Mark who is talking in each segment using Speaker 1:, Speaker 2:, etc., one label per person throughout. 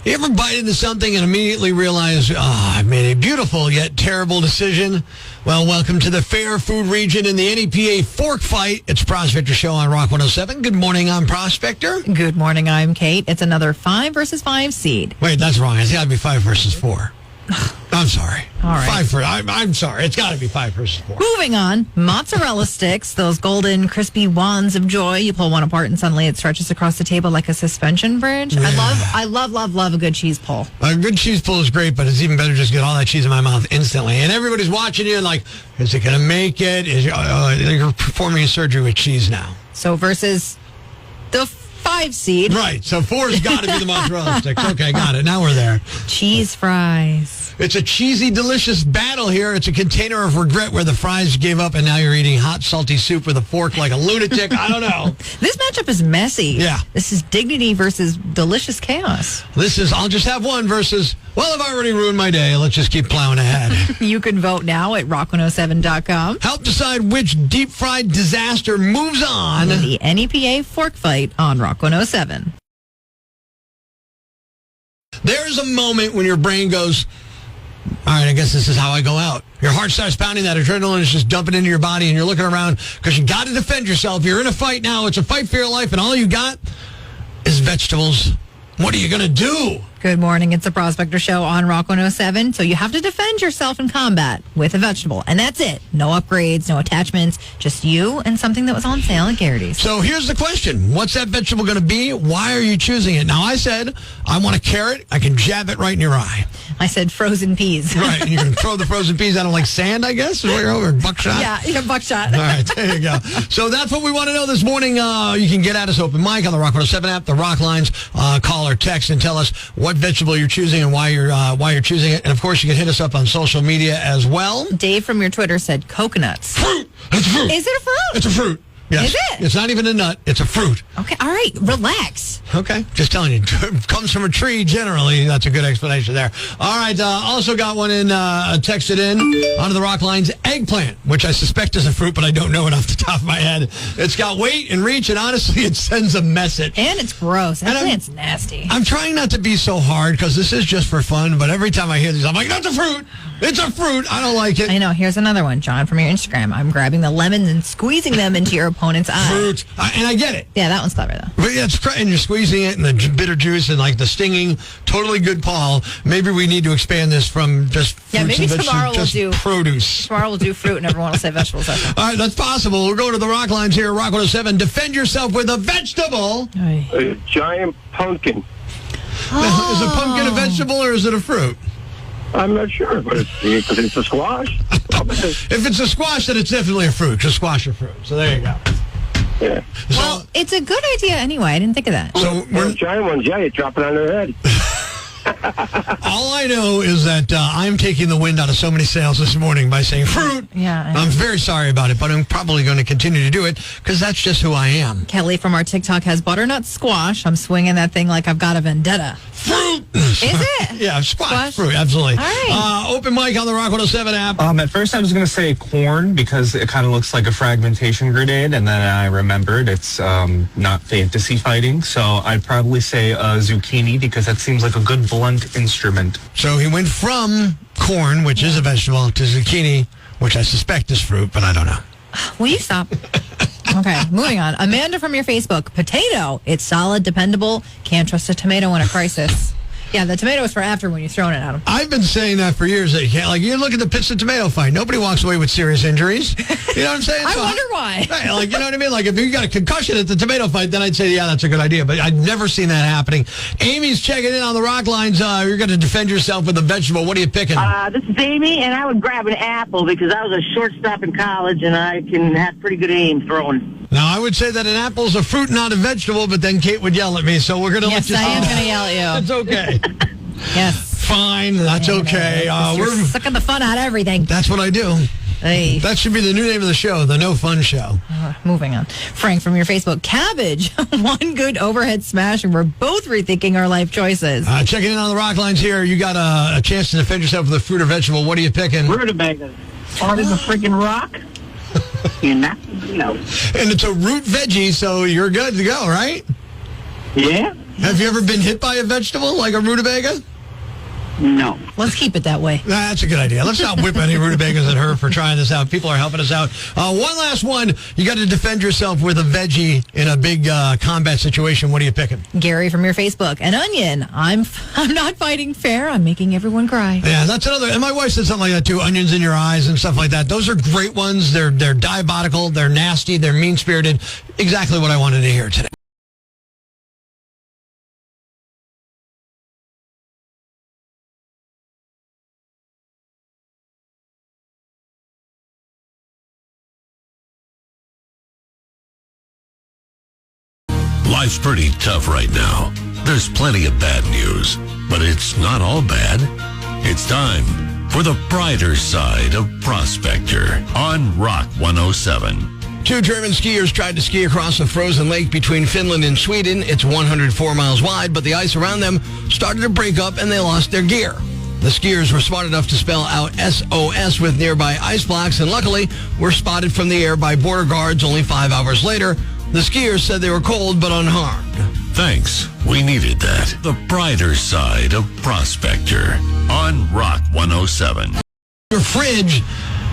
Speaker 1: You ever bite into something and immediately realize, I made a beautiful yet terrible decision? Well, welcome to the fair food region in the NEPA Fork Fight. It's Prospector Show on Rock 107. Good morning, I'm Prospector.
Speaker 2: Good morning, I'm Kate. It's another 5 versus 5 seed.
Speaker 1: Wait, that's wrong. It's got to be 5 versus 4. I'm sorry.
Speaker 2: All right.
Speaker 1: I'm sorry. It's got to be 5 versus 4.
Speaker 2: Moving on, mozzarella sticks, those golden, crispy wands of joy. You pull one apart and suddenly it stretches across the table like a suspension bridge.
Speaker 1: Yeah.
Speaker 2: I love a good cheese pull.
Speaker 1: A good cheese pull is great, but it's even better just get all that cheese in my mouth instantly. And everybody's watching you like, is it going to make it? You're performing surgery with cheese now.
Speaker 2: So versus the 5 seed.
Speaker 1: Right. So 4's got to be the mozzarella sticks. Okay, got it. Now we're there.
Speaker 2: Cheese fries.
Speaker 1: It's a cheesy, delicious battle here. It's a container of regret where the fries gave up and now you're eating hot, salty soup with a fork like a lunatic. I don't know.
Speaker 2: This matchup is messy.
Speaker 1: Yeah.
Speaker 2: This is dignity versus delicious chaos.
Speaker 1: This is I'll just have one versus, well, I've already ruined my day. Let's just keep plowing ahead.
Speaker 2: You can vote now at rock107.com.
Speaker 1: Help decide which deep-fried disaster moves on.
Speaker 2: The NEPA Fork Fight on Rock 107.
Speaker 1: There's a moment when your brain goes, all right, I guess this is how I go out. Your heart starts pounding, that adrenaline is just dumping into your body, and you're looking around because you got to defend yourself. You're in a fight now. It's a fight for your life, and all you got is vegetables. What are you going to do?
Speaker 2: Good morning. It's the Prospector Show on Rock 107. So you have to defend yourself in combat with a vegetable. And that's it. No upgrades, no attachments, just you and something that was on sale at Garrity's.
Speaker 1: So here's the question. What's that vegetable going to be? Why are you choosing it? Now, I said, I want a carrot. I can jab it right in your eye.
Speaker 2: I said frozen peas.
Speaker 1: Right. And you can throw the frozen peas out of like sand, I guess, or buckshot.
Speaker 2: Yeah, buckshot.
Speaker 1: All right, there you go. So that's what we want to know this morning. You can get at us open mic on the Rock 107 app, the Rock Lines. Call or text and tell us what vegetable you're choosing and why you're choosing it. And of course, you can hit us up on social media as well.
Speaker 2: Dave from your Twitter said coconuts.
Speaker 1: Fruit. It's a fruit.
Speaker 2: Is it a fruit?
Speaker 1: It's a fruit. Yes.
Speaker 2: Is it?
Speaker 1: It's not even a nut. It's a fruit.
Speaker 2: Okay. All right. Relax.
Speaker 1: Okay. Just telling you. It comes from a tree, generally. That's a good explanation there. All right. Also got one in, texted in onto the Rock Lines. Eggplant, which I suspect is a fruit, but I don't know it off the top of my head. It's got weight and reach, and honestly, it sends a message.
Speaker 2: And it's gross. Eggplant's nasty.
Speaker 1: I'm trying not to be so hard because this is just for fun, but every time I hear these, I'm like, that's a fruit. It's a fruit. I don't like it.
Speaker 2: I know. Here's another one, John, from your Instagram. I'm grabbing the lemons and squeezing them into your opponent's eye.
Speaker 1: Fruit. And I get it.
Speaker 2: Yeah, that one's clever, though.
Speaker 1: But yeah, and you're squeezing it and the bitter juice and like the stinging. Totally good, Paul. Maybe we need to expand this from just fruits and vegetables, just produce.
Speaker 2: Tomorrow we'll do fruit and everyone will say vegetables. All
Speaker 1: right, that's possible. We're going to the Rock Lines here at Rock 107. Defend yourself with a vegetable.
Speaker 3: A giant pumpkin.
Speaker 1: Now, is a pumpkin a vegetable or is it a fruit?
Speaker 3: I'm not sure, but it's a squash.
Speaker 1: If it's a squash, then it's definitely a fruit. Just squash or fruit. So there you go.
Speaker 3: Yeah.
Speaker 2: Well, it's a good idea anyway. I didn't think of that.
Speaker 3: So giant ones, yeah, you drop it on their head.
Speaker 1: All I know is that I'm taking the wind out of so many sails this morning by saying fruit.
Speaker 2: Yeah,
Speaker 1: I'm very sorry about it, but I'm probably going to continue to do it because that's just who I am.
Speaker 2: Kelly from our TikTok has butternut squash. I'm swinging that thing like I've got a vendetta.
Speaker 1: Fruit.
Speaker 2: Is it?
Speaker 1: Yeah, squash. Fruit, absolutely.
Speaker 2: All right.
Speaker 1: Open mic on the Rock 107 app.
Speaker 4: At first I was going to say corn because it kind of looks like a fragmentation grenade, and then I remembered it's not fantasy fighting, so I'd probably say zucchini because that seems like a good blunt instrument.
Speaker 1: So he went from corn, which is a vegetable, to zucchini, which I suspect is fruit, but I don't know.
Speaker 2: Will you stop? Okay, moving on. Amanda from your Facebook. Potato. It's solid, dependable. Can't trust a tomato in a crisis. Yeah, the tomato is for after when you're throwing it at them.
Speaker 1: I've been saying that for years. That you can't, like, you look at the Pitts and tomato fight. Nobody walks away with serious injuries. You know what I'm saying?
Speaker 2: I wonder why.
Speaker 1: Right, like, you know what I mean? Like, if you got a concussion at the tomato fight, then I'd say, yeah, that's a good idea. But I've never seen that happening. Amy's checking in on the Rock Lines. You're going to defend yourself with a vegetable. What are you picking?
Speaker 5: This is Amy, and I would grab an apple because I was a shortstop in college, and I can have pretty good aim throwing.
Speaker 1: Now, I would say that an apple's a fruit, not a vegetable, but then Kate would yell at me, so we're going to let you...
Speaker 2: Yes, I am going to yell at you.
Speaker 1: It's okay.
Speaker 2: Yes.
Speaker 1: Fine, that's okay.
Speaker 2: You're sucking the fun out of everything.
Speaker 1: That's what I do.
Speaker 2: Hey.
Speaker 1: That should be the new name of the show, the No Fun Show.
Speaker 2: Moving on. Frank from your Facebook. Cabbage. One good overhead smash, and we're both rethinking our life choices.
Speaker 1: Checking in on the Rock Lines here. You got a chance to defend yourself with a fruit or vegetable. What are you picking?
Speaker 5: Rutabaga. Hard as a freaking rock. And it's
Speaker 1: a root veggie, so you're good to go, right?
Speaker 3: Yeah?
Speaker 1: Have you ever been hit by a vegetable like a rutabaga?
Speaker 3: No.
Speaker 2: Let's keep it that way.
Speaker 1: That's a good idea. Let's not whip any rutabagas at her for trying this out. People are helping us out. One last one. You got to defend yourself with a veggie in a big combat situation. What are you picking?
Speaker 2: Gary from your Facebook. An onion. I'm not fighting fair. I'm making everyone cry.
Speaker 1: Yeah, that's another. And my wife said something like that too. Onions in your eyes and stuff like that. Those are great ones. They're diabolical. They're nasty. They're mean-spirited. Exactly what I wanted to hear today.
Speaker 6: Life's pretty tough right now. There's plenty of bad news, but it's not all bad. It's time for the brighter side of Prospector on Rock 107.
Speaker 1: Two German skiers tried to ski across a frozen lake between Finland and Sweden. It's 104 miles wide, but the ice around them started to break up and they lost their gear. The skiers were smart enough to spell out SOS with nearby ice blocks and luckily were spotted from the air by border guards only 5 hours later. The skiers said they were cold but unharmed.
Speaker 6: Thanks. We needed that. The brighter side of Prospector on Rock 107.
Speaker 1: Your fridge,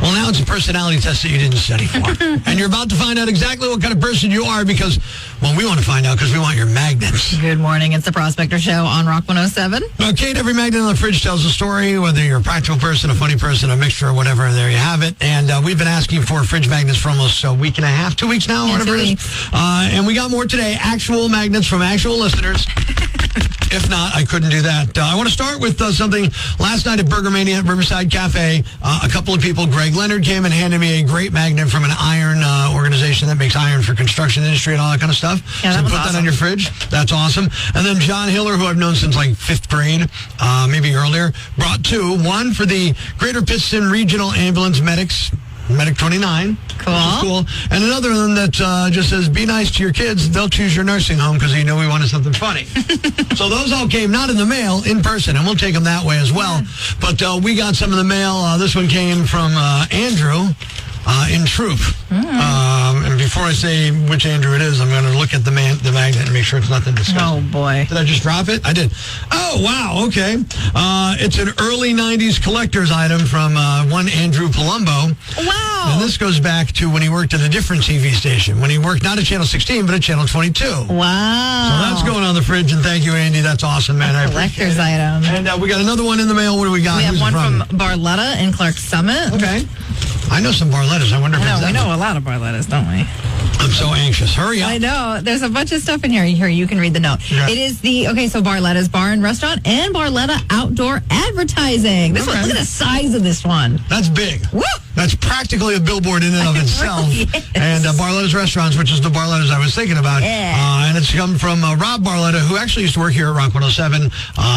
Speaker 1: well, now it's a personality test that you didn't study for. And you're about to find out exactly what kind of person you are because, well, we want to find out because we want your magnets.
Speaker 2: Good morning. It's the Prospector Show on Rock 107.
Speaker 1: Kate, every magnet on the fridge tells a story, whether you're a practical person, a funny person, a mixture, or whatever. There you have it. And we've been asking for fridge magnets for almost a week and a half, 2 weeks now,
Speaker 2: Yeah,
Speaker 1: whatever
Speaker 2: 2
Speaker 1: it is.
Speaker 2: weeks.
Speaker 1: And we got more today, actual magnets from actual listeners. If not, I couldn't do that. I want to start with something last night at Burger Mania at Riverside Cafe. A couple of people, Greg Leonard came and handed me a great magnet from an iron organization that makes iron for construction industry and all that kind of stuff.
Speaker 2: Yeah, that
Speaker 1: So
Speaker 2: was
Speaker 1: put that
Speaker 2: awesome.
Speaker 1: on your fridge. That's awesome. And then John Hiller, who I've known since like 5th grade, maybe earlier, brought two. One for the Greater Pittston Regional Ambulance Medics, Medic 29.
Speaker 2: Cool.
Speaker 1: Which is cool. And another one that just says, be nice to your kids. They'll choose your nursing home because they know we wanted something funny. So those all came not in the mail, in person, and we'll take them that way as well. But we got some in the mail. This one came from Andrew in Troop. And before I say which Andrew it is, I'm going to look at the magnet and make sure it's nothing disgusting.
Speaker 2: Oh, boy.
Speaker 1: Did I just drop it? I did. Oh, wow. Okay. It's an early 90s collector's item from one Andrew Palumbo.
Speaker 2: Wow.
Speaker 1: And this goes back to when he worked at a different TV station. When he worked not at Channel 16, but at Channel 22.
Speaker 2: Wow.
Speaker 1: So that's going on the fridge. And thank you, Andy. That's awesome, man. I appreciate
Speaker 2: Collector's
Speaker 1: it.
Speaker 2: item.
Speaker 1: And we got another one in the mail. What do we got?
Speaker 2: We have
Speaker 1: Who's it
Speaker 2: one from Barletta in Clark Summit.
Speaker 1: Okay. I know some Barlettas. I wonder if it's
Speaker 2: We
Speaker 1: that
Speaker 2: know
Speaker 1: one.
Speaker 2: a lot of Barlettas, don't we?
Speaker 1: I'm so anxious. Hurry up.
Speaker 2: I know. There's a bunch of stuff in here. Here, you can read the note.
Speaker 1: Yeah.
Speaker 2: It is so Barletta's Bar and Restaurant and Barletta Outdoor Advertising. This one,
Speaker 1: Okay.
Speaker 2: look at the size of this one.
Speaker 1: That's big.
Speaker 2: Woo!
Speaker 1: That's practically a billboard in and of
Speaker 2: It
Speaker 1: itself.
Speaker 2: really is.
Speaker 1: And Barletta's Restaurants, which is the Barletta's I was thinking about.
Speaker 2: Yeah.
Speaker 1: And it's come from Rob Barletta, who actually used to work here at Rock 107.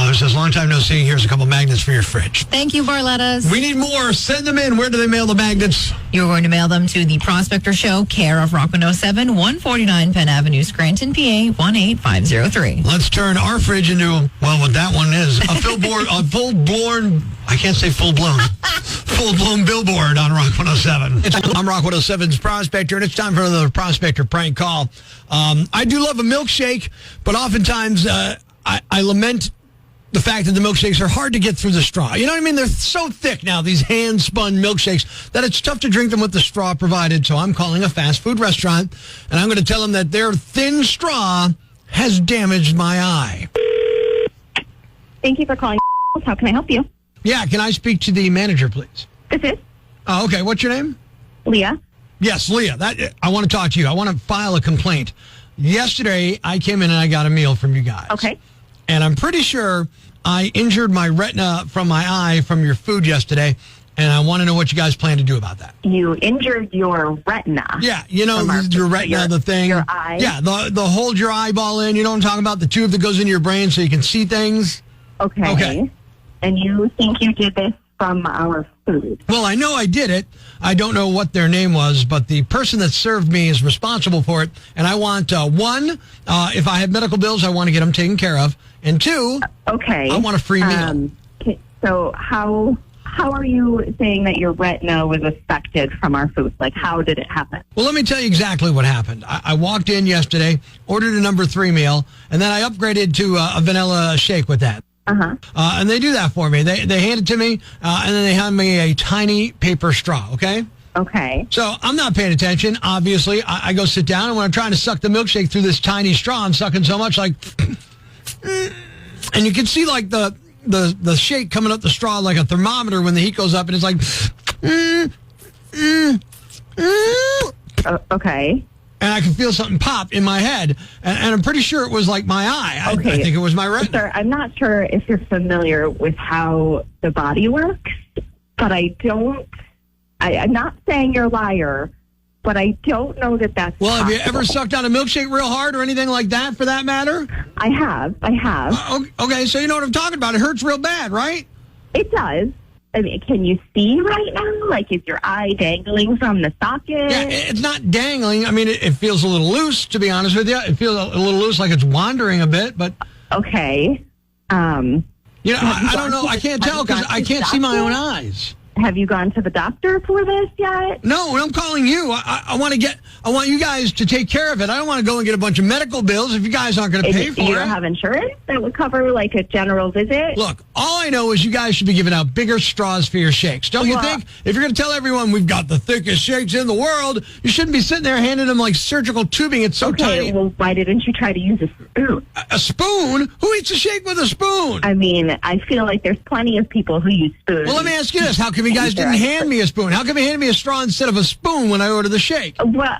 Speaker 1: Who says, long time no see. Here's a couple magnets for your fridge.
Speaker 2: Thank you, Barletta's.
Speaker 1: We need more. Send them in. Where do they mail the magnets?
Speaker 2: You're going to mail them to the Prospector Show, care of Rock 107, 149 Penn Avenue, Scranton, PA, 18503.
Speaker 1: Let's turn our fridge into, well, what that one is. A full-blown, I can't say full-blown, full-blown billboard on Rock 107. I'm Rock 107's Prospector, and it's time for another Prospector prank call. I do love a milkshake, but oftentimes I lament the fact that the milkshakes are hard to get through the straw. You know what I mean? They're so thick now, these hand-spun milkshakes, that it's tough to drink them with the straw provided. So I'm calling a fast food restaurant, and I'm going to tell them that their thin straw has damaged my eye.
Speaker 7: Thank you for calling. How can I help you?
Speaker 1: Yeah, can I speak to the manager, please?
Speaker 7: This is
Speaker 1: Oh, okay. What's your name?
Speaker 7: Leah.
Speaker 1: Yes, Leah. I want to talk to you. I want to file a complaint. Yesterday, I came in and I got a meal from you guys.
Speaker 7: Okay.
Speaker 1: And I'm pretty sure I injured my retina from my eye from your food yesterday, and I want to know what you guys plan to do about that.
Speaker 7: You injured your retina.
Speaker 1: Yeah, you know,
Speaker 7: From our
Speaker 1: your
Speaker 7: food,
Speaker 1: retina, the thing.
Speaker 7: your eye?
Speaker 1: Yeah, the hold your eyeball in. You know what I'm talking about? The tube that goes into your brain so you can see things.
Speaker 7: Okay.
Speaker 1: Okay.
Speaker 7: And you think you did this from our food?
Speaker 1: Well, I know I did it. I don't know what their name was, but the person that served me is responsible for it. And I want, one, if I have medical bills, I want to get them taken care of. And two,
Speaker 7: Okay.
Speaker 1: I want a free meal.
Speaker 7: So how how are you saying that your retina was affected from our food? Like, how did it happen?
Speaker 1: Well, let me tell you exactly what happened. I walked in yesterday, ordered a number 3 meal, and then I upgraded to a vanilla shake with that. And they do that for me. They hand it to me, and then they hand me a tiny paper straw, okay?
Speaker 7: Okay.
Speaker 1: So I'm not paying attention, obviously. I go sit down, and when I'm trying to suck the milkshake through this tiny straw, I'm sucking so much like... and you can see like the shake coming up the straw like a thermometer when the heat goes up, and it's like...
Speaker 7: Okay.
Speaker 1: And I can feel something pop in my head, and I'm pretty sure it was like my eye.
Speaker 7: Okay.
Speaker 1: I think it was my retina.
Speaker 7: Sir, I'm not sure if you're familiar with how the body works, but I'm not saying you're a liar, but I don't know that that's
Speaker 1: Well, have you
Speaker 7: possible.
Speaker 1: ever sucked on a milkshake real hard or anything like that, for that matter?
Speaker 7: I have.
Speaker 1: Okay, so you know what I'm talking about. It hurts real bad, right?
Speaker 7: It does. I mean, can you see right now? Like, is your eye dangling from the socket?
Speaker 1: Yeah, it's not dangling. I mean, it feels a little loose, to be honest with you. It feels a little loose, like it's wandering a bit, but...
Speaker 7: Okay.
Speaker 1: You know, I don't know. I can't tell because I can't see my own eyes.
Speaker 7: Have you gone to the doctor for this yet?
Speaker 1: No, I'm calling you. I want you guys to take care of it. I don't want to go and get a bunch of medical bills if you guys aren't going to pay for it.
Speaker 7: You don't have insurance that would cover like a general visit?
Speaker 1: Look, all I know is you guys should be giving out bigger straws for your shakes. Don't you think? If you're going to tell everyone we've got the thickest shakes in the world, you shouldn't be sitting there handing them like surgical tubing. It's so tiny.
Speaker 7: Well, why didn't you try to use a spoon?
Speaker 1: A spoon? Who eats a shake with a spoon?
Speaker 7: I mean, I feel like there's plenty of people who use spoons.
Speaker 1: Well, let me ask you this. How come you guys didn't hand me a spoon? How come you handed me a straw instead of a spoon when I ordered the shake?
Speaker 7: Well,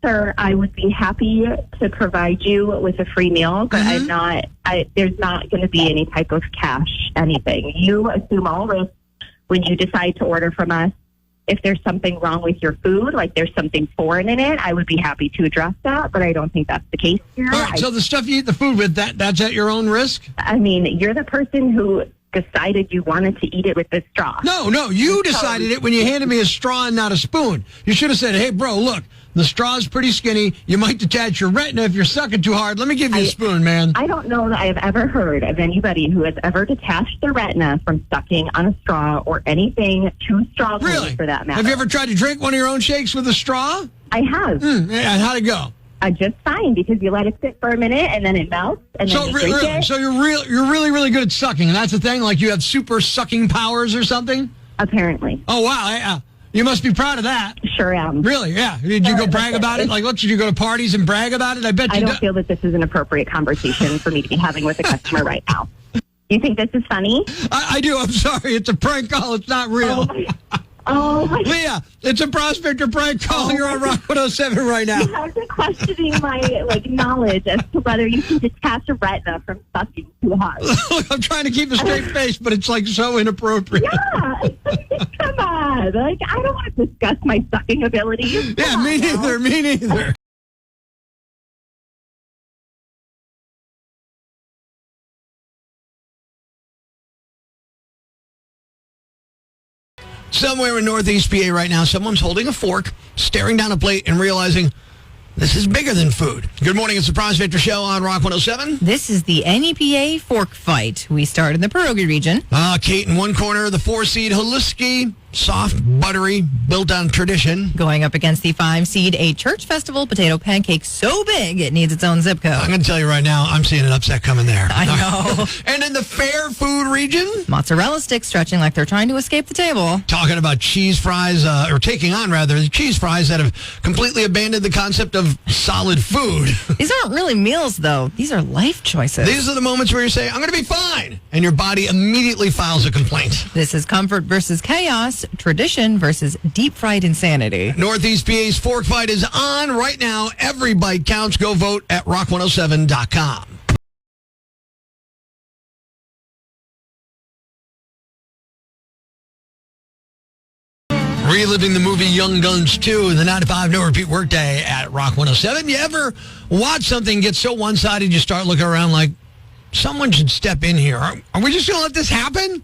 Speaker 7: sir, I would be happy to provide you with a free meal, but there's not going to be any type of cash, anything. You assume all risk when you decide to order from us. If there's something wrong with your food, like there's something foreign in it, I would be happy to address that, but I don't think that's the case here.
Speaker 1: All right, so the stuff you eat the food with, that's at your own risk?
Speaker 7: I mean, you're the person who decided you wanted to eat it with the straw.
Speaker 1: No, you decided it when you handed me a straw and not a spoon. You should have said, hey, bro, look, the straw's pretty skinny. You might detach your retina if you're sucking too hard. Let me give you a spoon, man.
Speaker 7: I don't know that I have ever heard of anybody who has ever detached their retina from sucking on a straw or anything too strongly for that matter.
Speaker 1: Have you ever tried to drink one of your own shakes with a straw?
Speaker 7: I have.
Speaker 1: And how'd it go?
Speaker 7: Just fine, because you let it sit for a minute and then it melts and then you drink it.
Speaker 1: So you're really, really good at sucking, and that's the thing? Like you have super sucking powers or something?
Speaker 7: Apparently.
Speaker 1: Oh, wow. You must be proud of that.
Speaker 7: Sure am.
Speaker 1: Really? Yeah. Did you go brag about it? Like, what, did you go to parties and brag about it? I bet you
Speaker 7: I don't feel that this is an appropriate conversation for me to be having with a customer right now. You think this is funny?
Speaker 1: I do. I'm sorry. It's a prank call. It's not real.
Speaker 7: Oh, my
Speaker 1: Leah, it's a Prospector prank call. You're on Rock 107 right now.
Speaker 7: You guys are questioning my knowledge as to whether you can detach a retina from sucking too hard.
Speaker 1: Look, I'm trying to keep a straight face, but it's like so inappropriate.
Speaker 7: Yeah, come on. Like, I don't want to discuss my sucking abilities.
Speaker 1: Yeah, me neither. Somewhere in Northeast PA right now, someone's holding a fork, staring down a plate, and realizing this is bigger than food. Good morning. It's the Prospector Show on Rock 107.
Speaker 2: This is the NEPA Fork Fight. We start in the pierogi region.
Speaker 1: Kate in one corner, the 4-seed Holiski, soft, buttery, built on tradition.
Speaker 2: Going up against the 5-seed, a church festival potato pancake so big it needs its own zip code.
Speaker 1: I'm going to tell you right now, I'm seeing an upset coming there.
Speaker 2: I know.
Speaker 1: And in the fair food region,
Speaker 2: mozzarella sticks stretching like they're trying to escape the table.
Speaker 1: Talking about cheese fries, or taking on, rather, the cheese fries that have completely abandoned the concept of solid food.
Speaker 2: These aren't really meals, though. These are life choices.
Speaker 1: These are the moments where you say, I'm going to be fine, and your body immediately files a complaint.
Speaker 2: This is comfort versus chaos, tradition versus deep-fried insanity.
Speaker 1: Northeast PA's Fork Fight is on right now. Every bite counts. Go vote at rock107.com. Reliving the movie Young Guns 2 and the 9 to 5 no repeat workday at Rock 107. You ever watch something get so one-sided you start looking around like, someone should step in here? Are we just going to let this happen?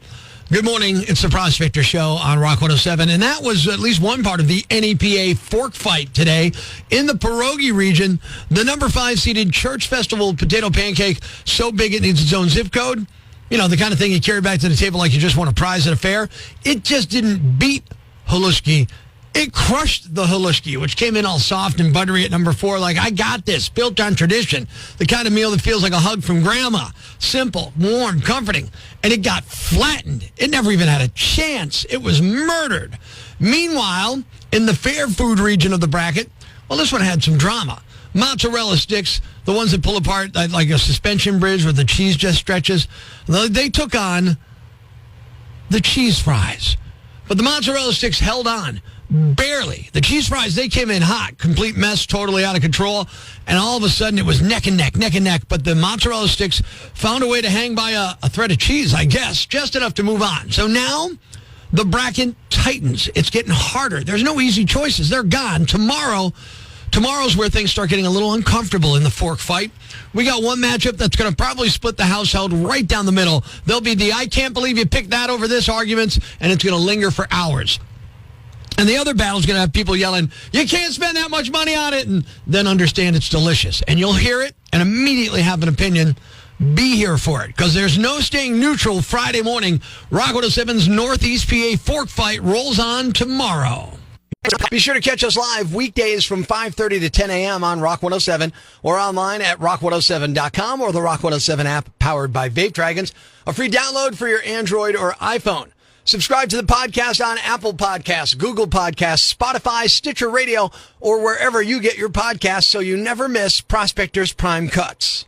Speaker 1: Good morning. It's the Prospector Show on Rock 107. And that was at least one part of the NEPA Fork Fight today. In the pierogi region, the number 5-seeded Church Festival potato pancake, so big it needs its own zip code. the kind of thing you carry back to the table like you just won a prize at a fair. It just didn't beat Haluski. It crushed the Haluski, which came in all soft and buttery at number 4. Like, I got this, built on tradition. The kind of meal that feels like a hug from grandma. Simple, warm, comforting. And it got flattened. It never even had a chance. It was murdered. Meanwhile, in the fair food region of the bracket, well, this one had some drama. Mozzarella sticks, the ones that pull apart like a suspension bridge where the cheese just stretches, they took on the cheese fries. But the mozzarella sticks held on. Barely. The cheese fries, they came in hot. Complete mess, totally out of control. And all of a sudden, it was neck and neck. But the mozzarella sticks found a way to hang by a thread of cheese, I guess, just enough to move on. So now, the bracket tightens. It's getting harder. There's no easy choices. They're gone. Tomorrow's where things start getting a little uncomfortable in the fork fight. We got one matchup that's going to probably split the household right down the middle. There'll be the I can't believe you picked that over this arguments, and it's going to linger for hours. And the other battle is going to have people yelling, you can't spend that much money on it, and then understand it's delicious. And you'll hear it and immediately have an opinion. Be here for it, because there's no staying neutral Friday morning. Rock 107's Northeast PA Fork Fight rolls on tomorrow. Be sure to catch us live weekdays from 5:30 to 10 a.m. on Rock 107 or online at rock107.com or the Rock 107 app powered by Vape Dragons. A free download for your Android or iPhone. Subscribe to the podcast on Apple Podcasts, Google Podcasts, Spotify, Stitcher Radio, or wherever you get your podcasts so you never miss Prospector's Prime Cuts.